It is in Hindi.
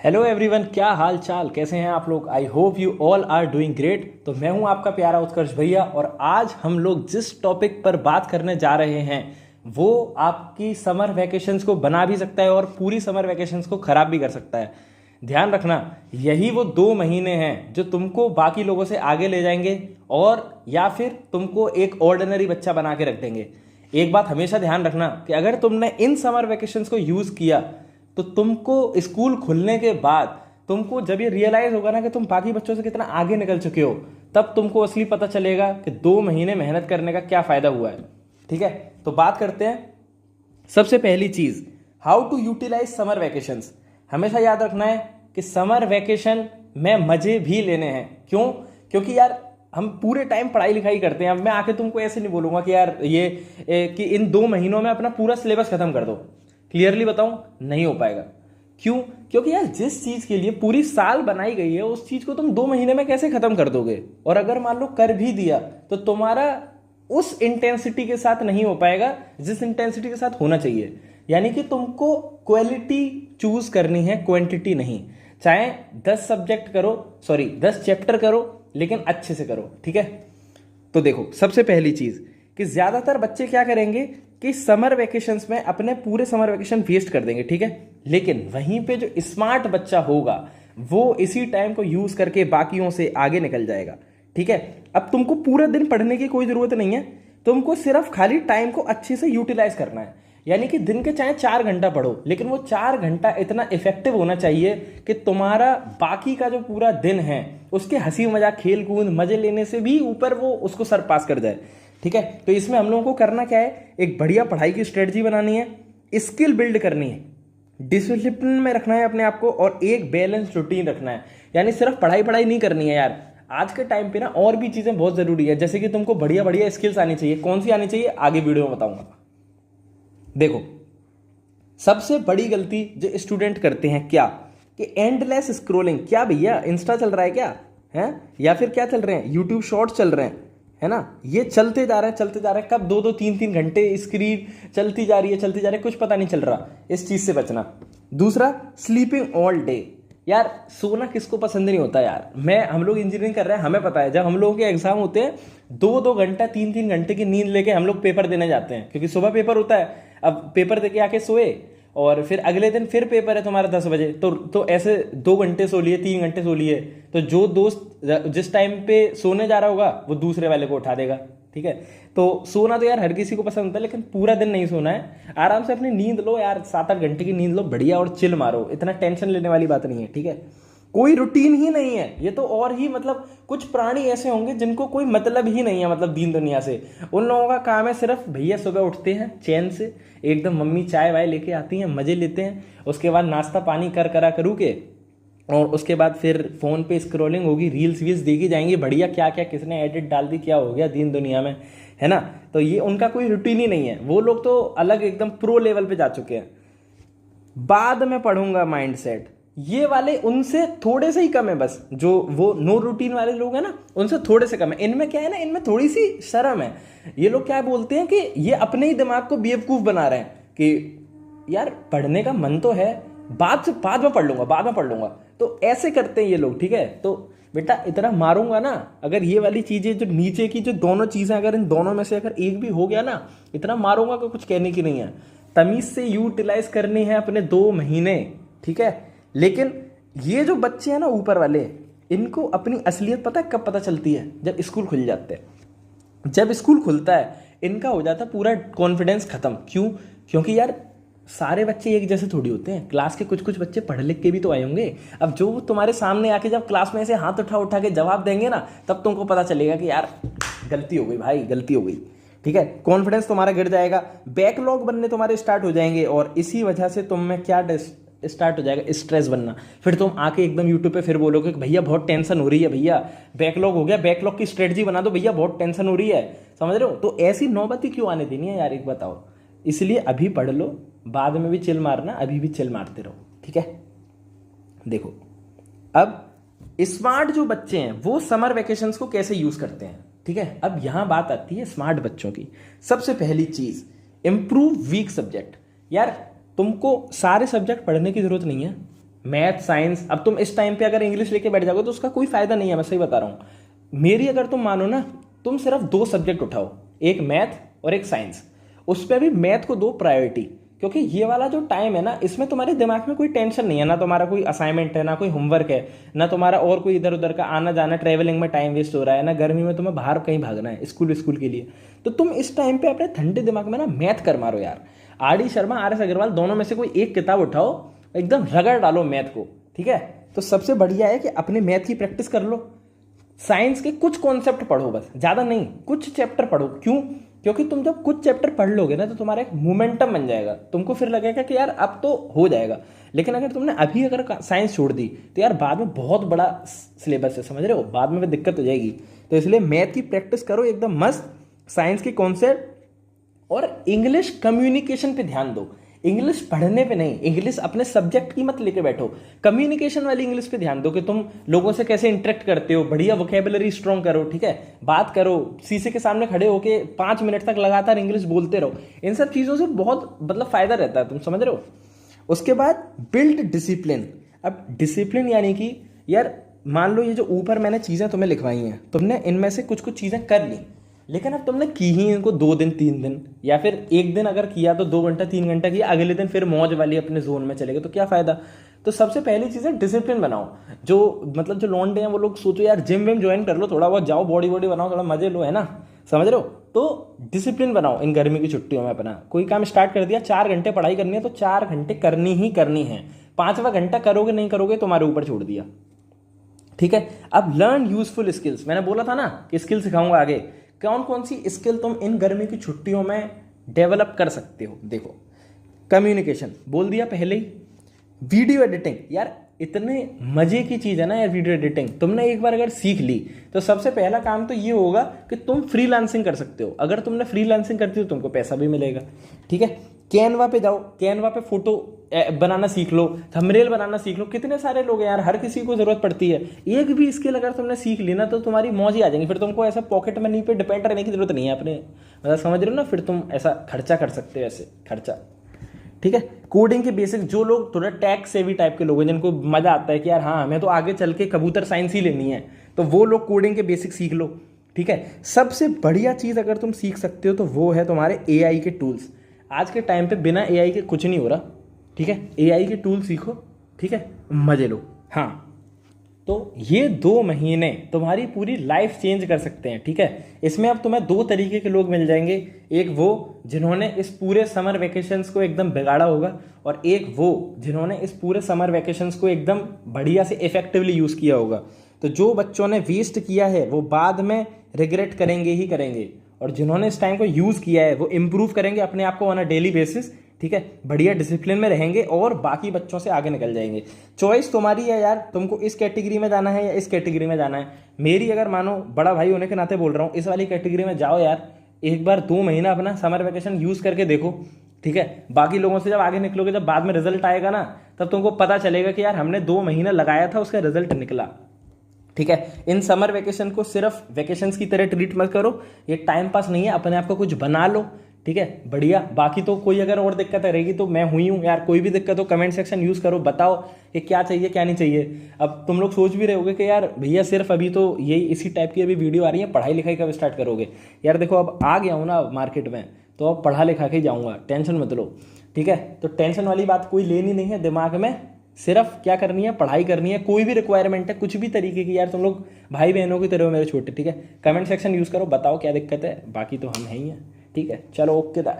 हेलो एवरीवन, क्या हाल चाल, कैसे हैं आप लोग। I hope you all are doing great. तो मैं हूं आपका प्यारा उत्कर्ष भैया और आज हम लोग जिस टॉपिक पर बात करने जा रहे हैं वो आपकी समर वैकेशंस को बना भी सकता है और पूरी समर वैकेशंस को खराब भी कर सकता है। ध्यान रखना, यही वो 2 महीने हैं जो तुमको बाकी लोगों से आगे ले जाएंगे और या फिर तुमको एक ऑर्डिनरी बच्चा बना के रख देंगे। एक बात हमेशा ध्यान रखना कि अगर तुमने इन समर वैकेशंस को यूज किया तो तुमको स्कूल खुलने के बाद तुमको जब ये रियलाइज होगा ना कि तुम बाकी बच्चों से कितना आगे निकल चुके हो, तब तुमको असली पता चलेगा कि 2 महीने मेहनत करने का क्या फायदा हुआ है। ठीक है, तो बात करते हैं। सबसे पहली चीज, how to utilise summer vacations. हमेशा याद रखना है कि समर वैकेशन में मजे भी लेने हैं। क्यों? क्योंकि यार हम पूरे टाइम पढ़ाई लिखाई करते हैं। अब मैं आके तुमको ऐसे नहीं बोलूंगा कि यार कि इन 2 महीनों में अपना पूरा सिलेबस खत्म कर दो। क्लियरली बताऊं, नहीं हो पाएगा। क्यों? क्योंकि यार जिस चीज के लिए पूरी साल बनाई गई है उस चीज को तुम 2 महीने में कैसे खत्म कर दोगे। और अगर मान लो कर भी दिया तो तुम्हारा उस इंटेंसिटी के साथ नहीं हो पाएगा जिस इंटेंसिटी के साथ होना चाहिए। यानी कि तुमको क्वालिटी चूज करनी है, क्वांटिटी नहीं। चाहे 10 चैप्टर करो लेकिन अच्छे से करो। ठीक है, तो देखो, सबसे पहली चीज कि ज्यादातर बच्चे क्या करेंगे कि समर वेकेशंस में अपने पूरे समर वेकेशन वेस्ट कर देंगे। ठीक है, लेकिन वहीं पे जो स्मार्ट बच्चा होगा वो इसी टाइम को यूज करके बाकियों से आगे निकल जाएगा। ठीक है, अब तुमको पूरा दिन पढ़ने की कोई जरूरत नहीं है, तुमको सिर्फ खाली टाइम को अच्छे से यूटिलाइज करना है। यानी कि दिन के चाहे 4 घंटा पढ़ो, लेकिन वो 4 घंटा इतना इफेक्टिव होना चाहिए कि तुम्हारा बाकी का जो पूरा दिन है उसके हंसी मजाक खेल कूद मजे लेने से भी ऊपर वो उसको सरपास कर जाए। ठीक है, तो इसमें हम लोगों को करना क्या है, एक बढ़िया पढ़ाई की स्ट्रेटजी बनानी है, स्किल बिल्ड करनी है, डिसिप्लिन में रखना है अपने आप को और एक बैलेंस रूटीन रखना है। यानी सिर्फ पढ़ाई पढ़ाई नहीं करनी है यार। आज के टाइम पे ना और भी चीजें बहुत जरूरी है, जैसे कि तुमको बढ़िया बढ़िया स्किल्स आनी चाहिए। कौन सी आनी चाहिए आगे वीडियो में बताऊंगा। देखो, सबसे बड़ी गलती जो स्टूडेंट करते हैं क्या कि एंडलेस स्क्रोलिंग। क्या भैया इंस्टा चल रहा है क्या है, या फिर क्या चल रहे हैं, यूट्यूब शॉर्ट्स चल रहे हैं, है ना। ये चलते जा रहे हैं, कब 2-2 3-3 घंटे स्क्रीन चलती जा रही है, कुछ पता नहीं चल रहा। इस चीज से बचना। दूसरा, स्लीपिंग ऑल डे। यार सोना किसको पसंद नहीं होता यार। हम लोग इंजीनियरिंग कर रहे हैं, हमें पता है जब हम लोगों के एग्जाम होते हैं 2-2 घंटा 3-3 घंटे की नींद लेके हम लोग पेपर देने जाते हैं, क्योंकि सुबह पेपर होता है। अब पेपर देके आके सोए और फिर अगले दिन फिर पेपर है तुम्हारा 10 बजे, तो ऐसे 2 घंटे सो लिए, 3 घंटे सो लिए। तो जो दोस्त जिस टाइम पे सोने जा रहा होगा वो दूसरे वाले को उठा देगा। ठीक है, तो सोना तो यार हर किसी को पसंद होता है, लेकिन पूरा दिन नहीं सोना है। आराम से अपनी नींद लो यार, 7-8 घंटे की नींद लो बढ़िया और चिल मारो। इतना टेंशन लेने वाली बात नहीं है। ठीक है, कोई रूटीन ही नहीं है ये तो। और ही मतलब कुछ प्राणी ऐसे होंगे जिनको कोई मतलब ही नहीं है, मतलब दीन दुनिया से। उन लोगों का काम है सिर्फ भैया सुबह उठते हैं चैन से, एकदम मम्मी चाय वाय लेके आती हैं, मजे लेते हैं, उसके बाद नाश्ता पानी करू के और उसके बाद फिर फोन पे स्क्रॉलिंग होगी, रील्स वील्स देखी जाएंगी बढ़िया, क्या क्या किसने एडिट डाल दी, क्या हो गया दीन दुनिया में, है ना। तो ये उनका कोई रूटीन ही नहीं है। वो लोग तो अलग एकदम प्रो लेवल पे जा चुके हैं। बाद में पढ़ूंगा माइंडसेट, ये वाले उनसे थोड़े से ही कम है। बस जो वो नो रूटीन वाले लोग हैं ना, उनसे थोड़े से कम है। इनमें क्या है ना, इनमें थोड़ी सी शर्म है। ये लोग क्या बोलते हैं कि ये अपने ही दिमाग को बेवकूफ बना रहे हैं कि यार पढ़ने का मन तो है, बाद में पढ़ लूंगा। तो ऐसे करते हैं ये लोग। ठीक है, तो बेटा इतना मारूंगा ना, अगर ये वाली चीजें जो नीचे की जो दोनों चीजें, अगर इन दोनों में से अगर एक भी हो गया ना, इतना मारूंगा कि कुछ कहने की नहीं है। तमीज से यूटिलाइज करनी है अपने 2 महीने। ठीक है, लेकिन ये जो बच्चे हैं ना ऊपर वाले, इनको अपनी असलियत पता है कब पता चलती है? जब स्कूल खुल जाते हैं। जब स्कूल खुलता है इनका हो जाता है पूरा कॉन्फिडेंस खत्म। क्यों? क्योंकि यार सारे बच्चे एक जैसे थोड़ी होते हैं। क्लास के कुछ कुछ बच्चे पढ़ लिख के भी तो आए होंगे। अब जो तुम्हारे सामने आके जब क्लास में ऐसे हाथ उठा के जवाब देंगे ना, तब तुमको पता चलेगा कि यार गलती हो गई भाई, गलती हो गई। ठीक है, कॉन्फिडेंस तुम्हारा गिर जाएगा, बैकलॉग बनने तुम्हारे स्टार्ट हो जाएंगे और इसी वजह से तुम में क्या स्टार्ट हो जाएगा, स्ट्रेस बनना। फिर तुम आके एकदम यूट्यूब पे फिर बोलोगे कि भैया बहुत टेंशन हो रही है, भैया बैकलॉग हो गया, बैकलॉग की स्ट्रेटजी बना दो भैया, बहुत टेंशन हो रही है। समझ रहे हो? तो ऐसी नौबत ही क्यों आने देनी है यार, एक बताओ। इसलिए अभी पढ़ लो, बाद में भी चिल मारना, अभी भी चिल मारते रहो। ठीक है, देखो अब स्मार्ट जो बच्चे हैं वो समर वेकेशंस को कैसे यूज करते हैं। ठीक है, अब यहां बात आती है स्मार्ट बच्चों की। सबसे पहली चीज, इंप्रूव वीक सब्जेक्ट। यार तुमको सारे सब्जेक्ट पढ़ने की जरूरत नहीं है, मैथ साइंस। अब तुम इस टाइम पे अगर इंग्लिश लेके बैठ जाओगे तो उसका कोई फायदा नहीं है, मैं सही बता रहा हूँ। मेरी अगर तुम मानो ना, तुम सिर्फ 2 सब्जेक्ट उठाओ, एक मैथ और एक साइंस। उस पर भी मैथ को दो प्रायोरिटी, क्योंकि ये वाला जो टाइम है ना, इसमें तुम्हारे दिमाग में कोई टेंशन नहीं है, ना तुम्हारा कोई असाइनमेंट है, ना कोई होमवर्क है, ना तुम्हारा और कोई इधर उधर का आना जाना ट्रैवलिंग में टाइम वेस्ट हो रहा है, ना गर्मी में तुम्हें बाहर कहीं भागना है स्कूल के लिए। तो तुम इस टाइम पे अपने ठंडे दिमाग में ना मैथ कर मारो यार। आर डी शर्मा, आर एस अग्रवाल, दोनों में से कोई एक किताब उठाओ, एकदम रगड़ डालो मैथ को, ठीक है। तो सबसे बढ़िया है कि अपने मैथ की प्रैक्टिस कर लो। साइंस के कुछ कॉन्सेप्ट पढ़ो, बस ज़्यादा नहीं, कुछ चैप्टर पढ़ो। क्यों? क्योंकि तुम जब कुछ चैप्टर पढ़ लोगे ना तो तुम्हारा एक मोमेंटम बन जाएगा, तुमको फिर लगेगा कि यार अब तो हो जाएगा। लेकिन अगर तुमने अभी अगर साइंस छोड़ दी तो यार बाद में बहुत बड़ा सिलेबस है, समझ रहे हो, बाद में भी दिक्कत हो जाएगी। तो इसलिए मैथ की प्रैक्टिस करो एकदम मस्त, साइंस के कॉन्सेप्ट, और इंग्लिश कम्युनिकेशन पे ध्यान दो। इंग्लिश पढ़ने पे नहीं, इंग्लिश अपने सब्जेक्ट की मत लेके बैठो, कम्युनिकेशन वाली इंग्लिश पे ध्यान दो कि तुम लोगों से कैसे इंटरेक्ट करते हो, बढ़िया वोकेबलरी स्ट्रॉन्ग करो, ठीक है। बात करो, शीशे के सामने खड़े होके 5 मिनट तक लगातार इंग्लिश बोलते रहो। इन सब चीज़ों से बहुत मतलब फायदा रहता है, तुम समझ रहे हो। उसके बाद बिल्ड डिसिप्लिन। अब डिसिप्लिन यानी कि यार मान लो ये जो ऊपर मैंने चीज़ें तुम्हें लिखवाई हैं, तुमने इनमें से कुछ कुछ चीज़ें कर ली, लेकिन अब तुमने की ही इनको 2 दिन 3 दिन, या फिर एक दिन अगर किया तो 2 घंटा 3 घंटा किया, अगले दिन फिर मौज वाली अपने जोन में चले गए, तो क्या फायदा। तो सबसे पहली चीज़ है डिसिप्लिन बनाओ। जो मतलब जो लौंडे हैं वो लोग सोचो यार जिम विम ज्वाइन कर लो, थोड़ा बहुत जाओ, बॉडी बॉडी बनाओ, थोड़ा मजे लो, है ना, समझ रहे हो। तो डिसिप्लिन बनाओ इन गर्मी की छुट्टियों में। अपना कोई काम स्टार्ट कर दिया, 4 घंटे पढ़ाई करनी है तो 4 घंटे करनी ही करनी है। 5वां घंटा करोगे नहीं करोगे तुम्हारे ऊपर छोड़ दिया, ठीक है। अब लर्न यूजफुल स्किल्स, मैंने बोला था ना कि स्किल सिखाऊंगा आगे। कौन कौन सी स्किल तुम इन गर्मी की छुट्टियों में डेवलप कर सकते हो, देखो। कम्युनिकेशन बोल दिया पहले ही। वीडियो एडिटिंग, यार इतने मजे की चीज़ है ना यार वीडियो एडिटिंग, तुमने एक बार अगर सीख ली तो सबसे पहला काम तो ये होगा कि तुम फ्रीलांसिंग कर सकते हो। अगर तुमने फ्रीलांसिंग करती हो तुमको पैसा भी मिलेगा, ठीक है। कैनवा पे जाओ, कैनवा पे फोटो बनाना सीख लो, थंबनेल बनाना सीख लो। कितने सारे लोग हैं यार, हर किसी को जरूरत पड़ती है। एक भी स्किल अगर तुमने सीख ली ना तो तुम्हारी मौज ही आ जाएंगी, फिर तुमको ऐसा पॉकेट मनी पे डिपेंड रहने की जरूरत नहीं है अपने, मतलब समझ रहे हो ना, फिर तुम ऐसा खर्चा कर सकते हो, ऐसे खर्चा, ठीक है। कोडिंग के बेसिक, जो लोग थोड़ा टैक्स सेवी टाइप के लोग हैं जिनको मजा आता है कि यार हाँ हमें तो आगे चल के कबूतर साइंस ही लेनी है, तो वो लोग कोडिंग के बेसिक सीख लो, ठीक है। सबसे बढ़िया चीज़ अगर तुम सीख सकते हो तो वो है तुम्हारे एआई के टूल्स। आज के टाइम पे बिना एआई के कुछ नहीं हो रहा, ठीक है। एआई के टूल सीखो, ठीक है, मजे लो। हाँ, तो ये 2 महीने तुम्हारी पूरी लाइफ चेंज कर सकते हैं, ठीक है। इसमें अब तुम्हें 2 तरीके के लोग मिल जाएंगे, एक वो जिन्होंने इस पूरे समर वेकेशंस को एकदम बिगाड़ा होगा, और एक वो जिन्होंने इस पूरे समर वेकेशंस को एकदम बढ़िया से इफेक्टिवली यूज़ किया होगा। तो जो बच्चों ने वेस्ट किया है वो बाद में रिग्रेट करेंगे ही करेंगे, और जिन्होंने इस टाइम को यूज़ किया है वो इम्प्रूव करेंगे अपने आप को ऑन अ डेली बेसिस, ठीक है। बढ़िया डिसिप्लिन में रहेंगे और बाकी बच्चों से आगे निकल जाएंगे। चॉइस तुम्हारी है यार, तुमको इस कैटेगरी में जाना है या इस कैटेगरी में जाना है। मेरी अगर मानो बड़ा भाई होने के नाते बोल रहा हूँ, इस वाली कैटेगरी में जाओ यार। एक बार 2 महीना अपना समर वेकेशन यूज़ करके देखो, ठीक है। बाकी लोगों से जब आगे निकलोगे, जब बाद में रिजल्ट आएगा ना, तब तुमको पता चलेगा कि यार हमने 2 महीना लगाया था, उसका रिजल्ट निकला, ठीक है। इन समर वेकेशन को सिर्फ वेकेशंस की तरह ट्रीट मत करो, ये टाइम पास नहीं है, अपने आप को कुछ बना लो, ठीक है, बढ़िया। बाकी तो कोई अगर और दिक्कत रहेगी तो मैं हुई हूँ यार, कोई भी दिक्कत हो कमेंट सेक्शन यूज़ करो, बताओ कि क्या चाहिए क्या नहीं चाहिए। अब तुम लोग सोच भी रहे होगे कि यार भैया सिर्फ अभी तो यही इसी टाइप की अभी वीडियो आ रही है, पढ़ाई लिखाई कब स्टार्ट करोगे। यार देखो अब आ गया हूँ ना मार्केट में, तो अब पढ़ा लिखा के जाऊँगा, टेंशन मत लो, ठीक है। तो टेंशन वाली बात कोई लेनी नहीं है दिमाग में, सिर्फ क्या करनी है, पढ़ाई करनी है। कोई भी रिक्वायरमेंट है कुछ भी तरीके की, यार तुम लोग भाई बहनों की तरह हो मेरे छोटे, ठीक है। कमेंट सेक्शन यूज़ करो, बताओ क्या दिक्कत है, बाकी तो हम हैं ही हैं, ठीक है। चलो ओके दा।